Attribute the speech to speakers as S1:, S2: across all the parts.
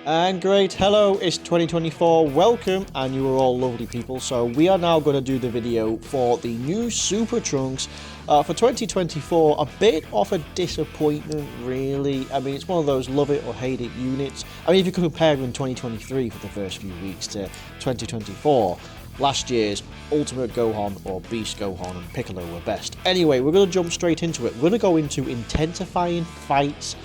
S1: And great, hello, it's 2024, welcome, and you are all lovely people. So we are now going to do the video for the new Super Trunks for 2024. A bit of a disappointment, really. I mean, it's one of those love it or hate it units. I mean, if you compare in 2023 for the first few weeks to 2024, last year's Ultimate Gohan or Beast Gohan and Piccolo were best. Anyway, we're going to jump straight into it. We're going to go into intensifying fights.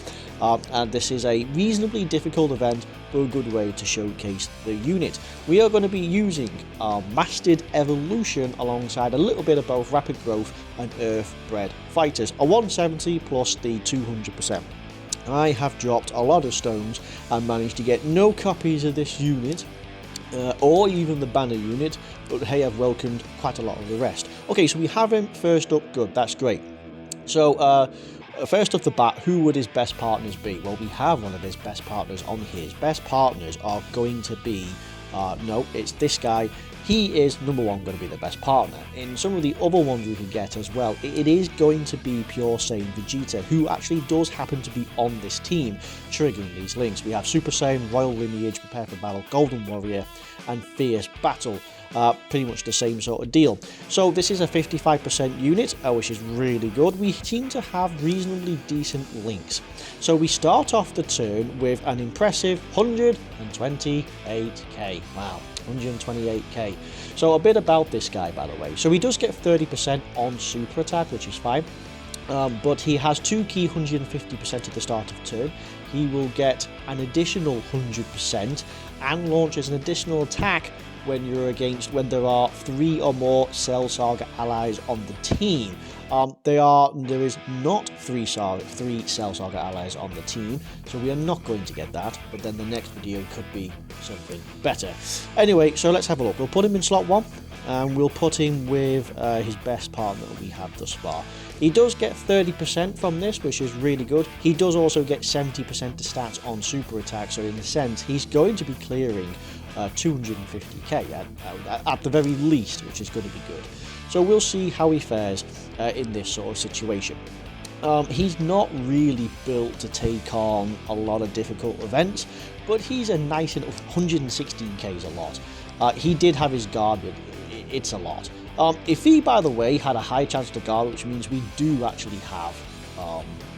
S1: And this is a reasonably difficult event, but a good way to showcase the unit. We are going to be using our Mastered Evolution alongside a little bit of both Rapid Growth and Earth-bred fighters. A 170 plus the 200%. I have dropped a lot of stones and managed to get no copies of this unit. Or even the banner unit, but hey, I've welcomed quite a lot of the rest. Okay, so we have him first up, good, that's great. So, first off the bat, who would his best partners be? Well, we have one of his best partners on here. His best partners are going to be, no, it's this guy. He is, number one, going to be the best partner. In some of the other ones we can get as well, it is going to be Pure Saiyan Vegeta, who actually does happen to be on this team, triggering these links. We have Super Saiyan, Royal Lineage, Prepare for Battle, Golden Warrior, and Fierce Battle. Pretty much the same sort of deal. So this is a 55% unit, which is really good. We seem to have reasonably decent links. So we start off the turn with an impressive 128k. Wow, 128k. So a bit about this guy, by the way. So he does get 30% on super attack, which is fine. But he has 2 key 150% at the start of turn. He will get an additional 100% and launches an additional attack when there are 3 or more Cell Saga allies on the team. There is not 3 Cell Saga allies on the team, so we are not going to get that, but then the next video could be something better. Anyway, so let's have a look. We'll put him in slot 1, and we'll put him with his best partner that we have thus far. He does get 30% from this, which is really good. He does also get 70% to stats on super attack, so in a sense, he's going to be clearing 250k at the very least, which is going to be good. So we'll see how he fares in this sort of situation. He's not really built to take on a lot of difficult events, but he's a nice enough 116k is a lot. He did have his guard, but it's a lot. If he, by the way, had a high chance to guard, which means we do actually have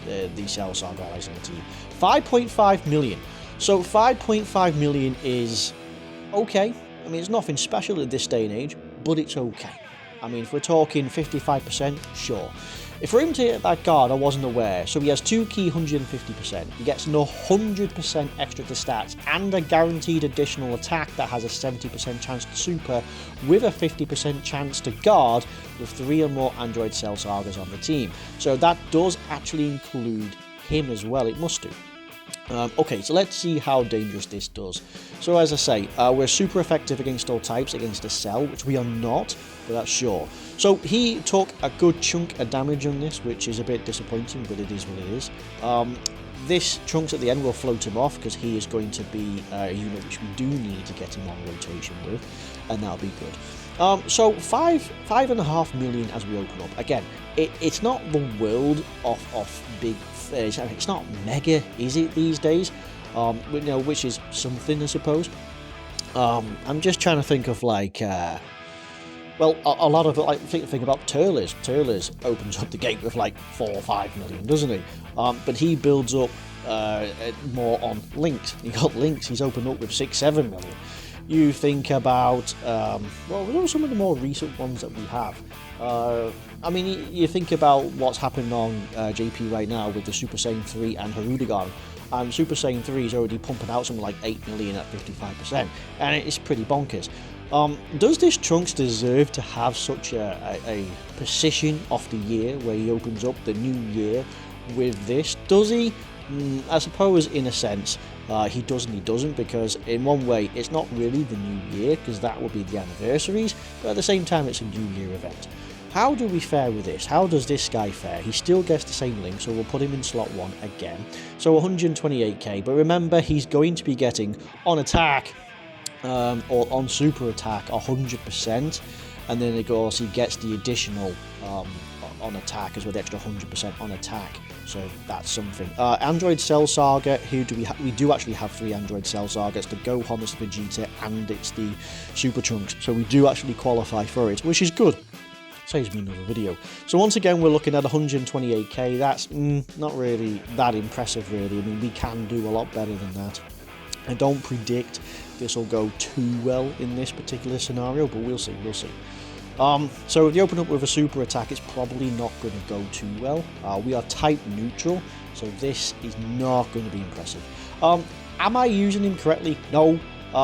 S1: the Cell Saga allies on the team. 5.5 million. So 5.5 million is okay. I mean, it's nothing special at this day and age, but it's okay. I mean, if we're talking 55%, sure. If for him to hit that guard, I wasn't aware. So he has 2 key 150%. He gets an 100% extra to stats and a guaranteed additional attack that has a 70% chance to super with a 50% chance to guard with 3 or more Android Cell Sagas on the team. So that does actually include him as well. It must do. Okay, so let's see how dangerous this does. So as I say, we're super effective against all types, against a Cell, which we are not, but that's sure. So he took a good chunk of damage on this, which is a bit disappointing, but it is what it is. This Trunks at the end will float him off, because he is going to be a unit which we do need to get him on rotation with, and that'll be good. So 5.5 million as we open up. Again, it's not the world of big. It's not mega, is it, these days? You know, which is something, I suppose. I'm just trying to think of like, well, a lot of like think about Turles. Turles opens up the gate with like 4 or 5 million, doesn't he? But he builds up more on links. He got links. He's opened up with 6-7 million. You think about, well, what are some of the more recent ones that we have? I mean, you think about what's happening on JP right now with the Super Saiyan 3 and Hirudegarn. And Super Saiyan 3 is already pumping out something like 8 million at 55%, and it's pretty bonkers. Does this Trunks deserve to have such a position of the year where he opens up the new year with this? Does he? I suppose in a sense he does and he doesn't, because in one way it's not really the new year, because that will be the anniversaries, but at the same time it's a new year event. How do we fare with this? How does this guy fare? He still gets the same link, so we'll put him in slot 1 again. So 128k, but remember he's going to be getting on attack or on super attack 100%, and then of course he gets the additional on attack as well, the extra 100% on attack. So that's something. Android Cell Saga. Here we do actually have 3 Android Cell Sagas: the Gohan, the Vegeta, and it's the Super Trunks. So we do actually qualify for it, which is good. Saves me another video. So once again, we're looking at 128k. That's not really that impressive, really. I mean, we can do a lot better than that. I don't predict this will go too well in this particular scenario, but we'll see. So if you open up with a super attack, it's probably not going to go too well. We are type neutral, so this is not going to be impressive. Am I using him correctly? No.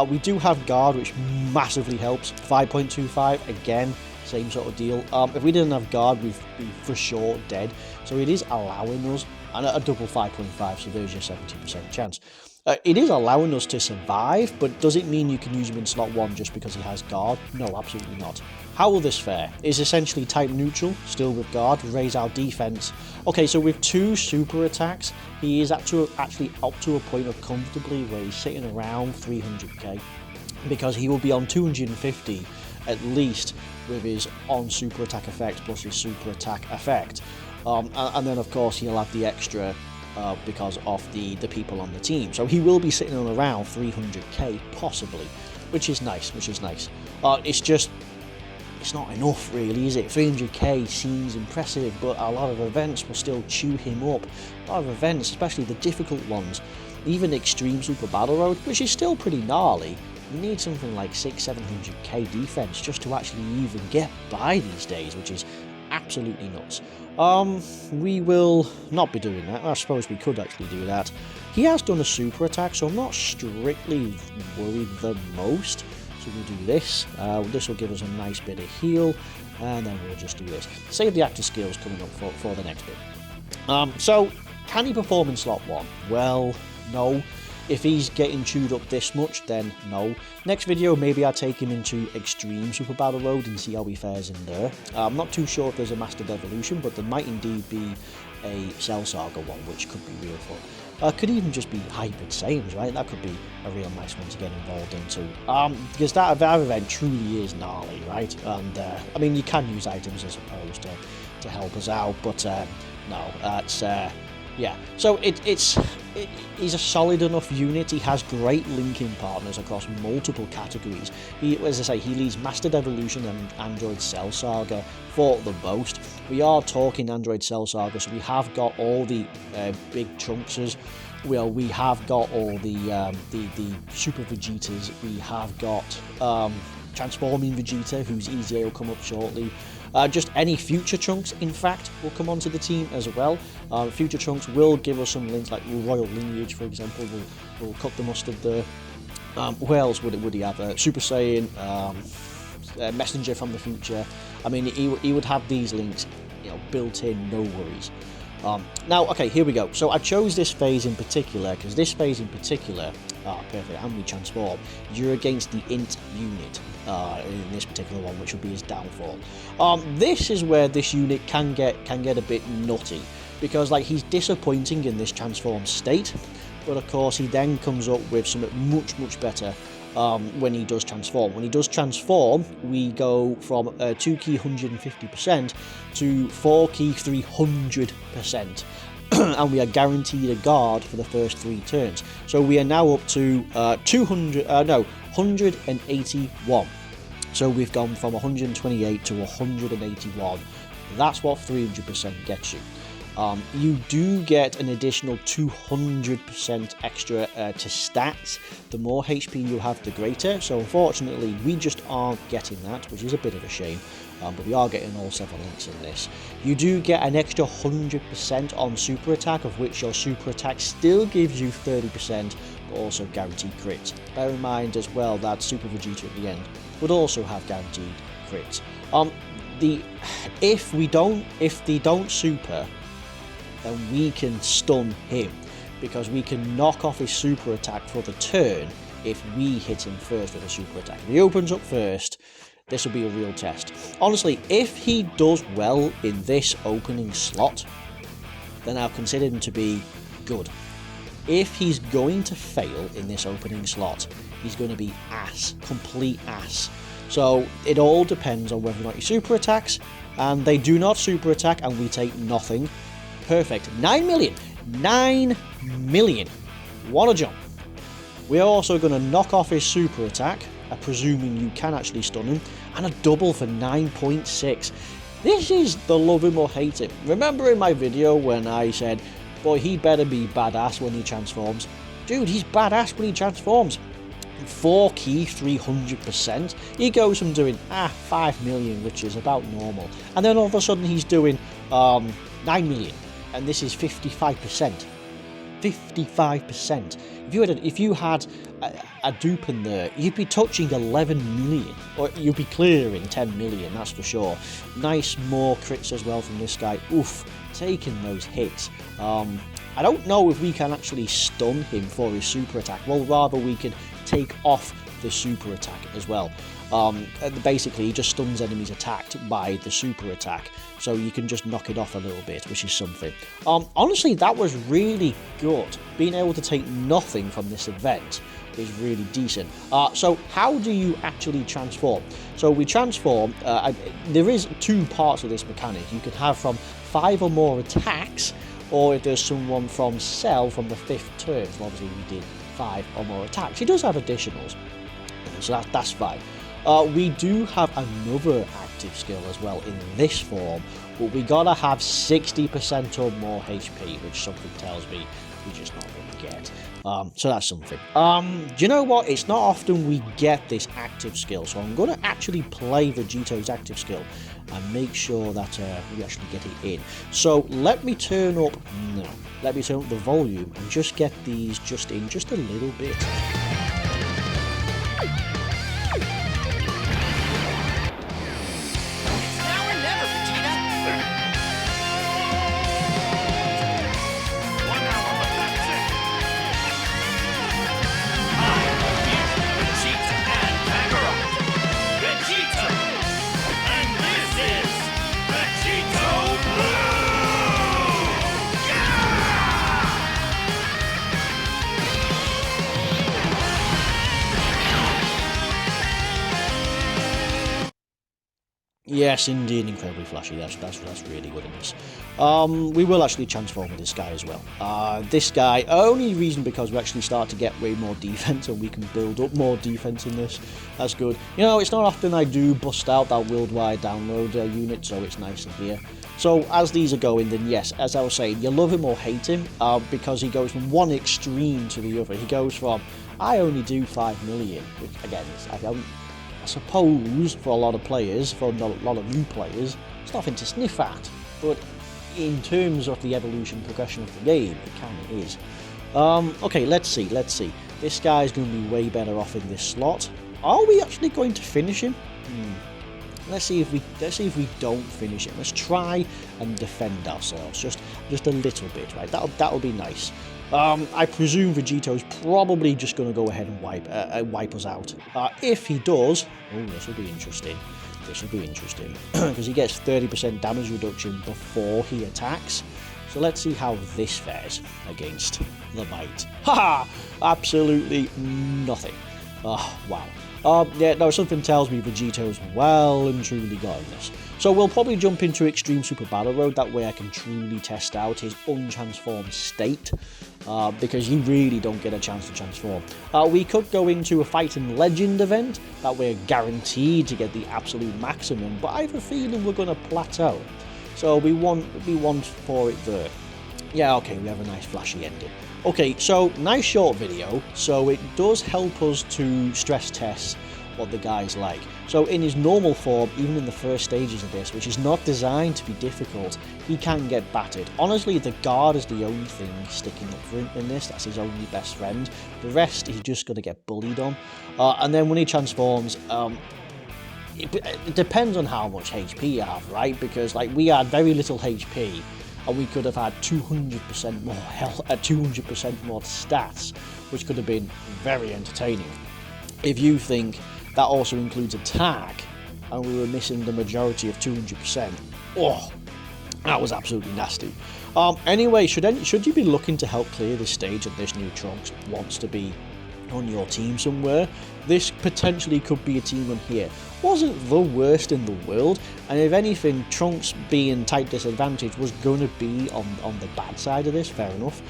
S1: We do have guard, which massively helps. 5.25 again. Same sort of deal. If we didn't have guard, we'd be for sure dead. So it is allowing us, and a double 5.5, so there's your 70% chance. It is allowing us to survive, but does it mean you can use him in slot 1 just because he has guard? No, absolutely not. How will this fare? Is essentially type neutral, still with guard, raise our defense. Okay, so with 2 super attacks, he is actually up to a point of comfortably where he's sitting around 300k, because he will be on 250 at least with his on super attack effect plus his super attack effect. And then of course he'll have the extra because of the people on the team. So he will be sitting on around 300k possibly, which is nice. It's not enough really, is it? 300k seems impressive, but a lot of events will still chew him up. A lot of events, especially the difficult ones, even Extreme Super Battle Road, which is still pretty gnarly, you need something like 600-700k defense just to actually even get by these days, which is absolutely nuts. We will not be doing that. I suppose we could actually do that. He has done a super attack, so I'm not strictly worried the most. So we'll do this. This will give us a nice bit of heal, and then we'll just do this. Save the active skills coming up for the next bit. So, can he perform in slot 1? Well, no. If he's getting chewed up this much, then no. Next video, maybe I'll take him into Extreme Super Battle Road and see how he fares in there. I'm not too sure if there's a Mastered Evolution, but there might indeed be a Cell Saga one, which could be real fun. Could even just be Hybrid Saiyans, right? That could be a real nice one to get involved into. Because that event truly is gnarly, right? And, I mean, you can use items, I suppose, to help us out, but no, it's... yeah, so he's a solid enough unit. He has great linking partners across multiple categories. As I say, he leads Mastered Evolution and Android Cell Saga for the most. We are talking Android Cell Saga, so we have got all the big Trunkses. Well, we have got all the Super Vegetas. We have got Transforming Vegeta, whose EZA will come up shortly. Just any future Trunks, in fact, will come onto the team as well. Future Trunks will give us some links, like Royal Lineage, for example, will cut the mustard there. Who else would he have? Super Saiyan, Messenger from the future. I mean, he would have these links, built in, no worries. Now, okay, here we go. So I chose this phase in particular, because this phase in particular, perfect, and we transform, you're against the Int unit. In this particular one, which will be his downfall. This is where this unit can get a bit nutty, because like he's disappointing in this transformed state, but of course he then comes up with something much better when he does transform. When he does transform, we go from 2 key 150% to 4 key 300%. And we are guaranteed a guard for the first 3 turns. So we are now up to 181. So we've gone from 128 to 181. That's what 300% gets you. You do get an additional 200% extra to stats. The more HP you have, the greater. So unfortunately, we just aren't getting that, which is a bit of a shame. But we are getting all 7 links in this. You do get an extra 100% on super attack, of which your super attack still gives you 30%, but also guaranteed crits. Bear in mind as well that Super Vegeta at the end would also have guaranteed crits. If they don't super, then we can stun him, because we can knock off his super attack for the turn if we hit him first with a super attack. If he opens up first, this will be a real test. Honestly, if he does well in this opening slot, then I'll consider him to be good. If he's going to fail in this opening slot, he's going to be ass, complete ass. So it all depends on whether or not he super attacks, and they do not super attack, and we take nothing. Perfect. 9 million. 9 million. What a jump. We are also going to knock off his super attack, presuming you can actually stun him, and a double for 9.6. This is the love him or hate him. Remember in my video when I said, boy, he better be badass when he transforms? Dude, he's badass when he transforms. 4 key, 300%. He goes from doing 5 million, which is about normal, and then all of a sudden he's doing 9 million, and this is 55%. 55%. If you had a dupe in there, you'd be touching 11 million, or you'd be clearing 10 million, that's for sure. Nice more crits as well from this guy. Oof, taking those hits. I don't know if we can actually stun him for his super attack. Well, rather we could take off the super attack as well. Basically, he just stuns enemies attacked by the super attack, so you can just knock it off a little bit, which is something. Honestly, that was really good. Being able to take nothing from this event is really decent. So how do you actually transform? So we transform, there is 2 parts of this mechanic. You can have from 5 or more attacks, or if there's someone from Cell from the 5th turn. So obviously we did 5 or more attacks. He does have additionals, so that's fine. We do have another active skill as well in this form, but we gotta have 60% or more HP, which something tells me we're just not going to get. So that's something. Do you know what? It's not often we get this active skill, so I'm going to actually play Vegito's active skill and make sure that we actually get it in. So let me turn up the volume and just get these just in just a little bit. Yes, indeed, incredibly flashy. That's really good in this. We will actually transform with this guy as well. This guy, only reason because we actually start to get way more defense and we can build up more defense in this. That's good. You know, it's not often I do bust out that worldwide download unit, so it's nice to hear. So as these are going, then yes, as I was saying, you love him or hate him because he goes from one extreme to the other. He goes from, I only do 5 million, which again, I suppose for a lot of players, for a lot of new players, it's nothing to sniff at, but in terms of the evolution progression of the game, it kind of is. Okay, let's see. This guy's going to be way better off in this slot. Are we actually going to finish him? Let's see if we don't finish him. Let's try and defend ourselves just a little bit, right? That'll be nice. I presume Vegito's probably just going to go ahead and wipe us out. If he does, this will be interesting. Because he gets 30% damage reduction before he attacks. So let's see how this fares against the Bite. Haha! Absolutely nothing. Oh, wow. Yeah, no, something tells me Vegito's well and truly got in this. So we'll probably jump into Extreme Super Battle Road, that way I can truly test out his untransformed state, because you really don't get a chance to transform. We could go into a Fighting Legend event, that we're guaranteed to get the absolute maximum, but I have a feeling we're going to plateau. So we want for it there. Yeah, okay, we have a nice flashy ending. Okay, so nice short video, so it does help us to stress test what the guy's like. So in his normal form, even in the first stages of this, which is not designed to be difficult, he can get battered. Honestly, the guard is the only thing sticking up for him in this. That's his only best friend. The rest, he's just going to get bullied on. And then when he transforms, it depends on how much HP you have, right? Because like we had very little HP, and we could have had 200% more health, 200% more stats, which could have been very entertaining. If you think that also includes attack, and we were missing the majority of 200%, oh, that was absolutely nasty. Anyway, should you be looking to help clear this stage that this new Trunks wants to be on your team somewhere, this potentially could be a team on here. Wasn't the worst in the world, and if anything, Trunks being type disadvantage was going to be on the bad side of this, fair enough.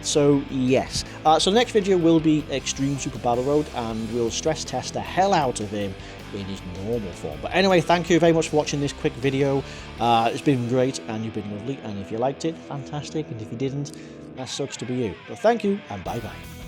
S1: So yes, so the next video will be Extreme Super Battle Road, and we'll stress test the hell out of him in his normal form. But anyway, thank you very much for watching this quick video. It's been great, and you've been lovely, and if you liked it, fantastic, and if you didn't, that sucks to be you. But thank you, and bye bye.